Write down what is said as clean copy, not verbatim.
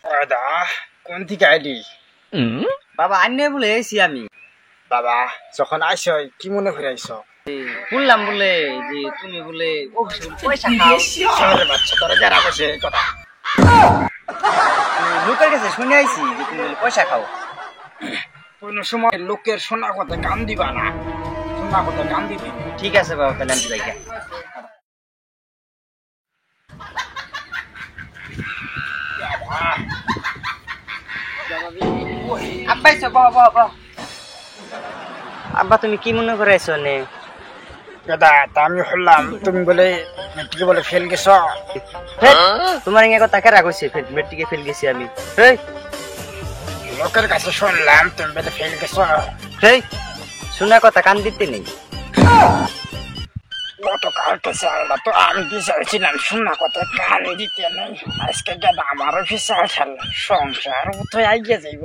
দাদা কোন থেকে আইলি? বাবা আন্নে বলে এসি আমি। বাবা যখন আইস কি মনে করে আইস? বললাম বলে যে তুমি বলে পয়সা খাও। শহরের বাচ্চা তোরা যারা বসে এই কথা লোকের কাছে শুনে আইছি যে তুমি বলে পয়সা খাও। কোন সময় লোকের শোনা কথা গান দিবা না, শোনা কথা গান দিবি। ঠিক আছে বাবা, তাহলে আমি যাই। আব্বা এসো, বাহ বাহ বাহ। আব্বা তুমি কি মনে করে আইছো নে? দাদা তা আমি শুনলাম তুমি বলে মেট্রিকে বলে ফেল গেছ। তোমার এঙ্গে কথা কেরা কইছে মেট্রিকে ফেল গেছি আমি? হেই লোকের কাছে শুনলাম তুমি বলে ফেল গেছ। হেই শোনা কথা কান দিতে নেই। গতকালকে চাইলা তো আমি কি চাইছিলাম শোনা কথা কান দিতে নেই। আজকে দাদা আমার অফিসে আসাল সংসার কোথায় আইগে যাইব।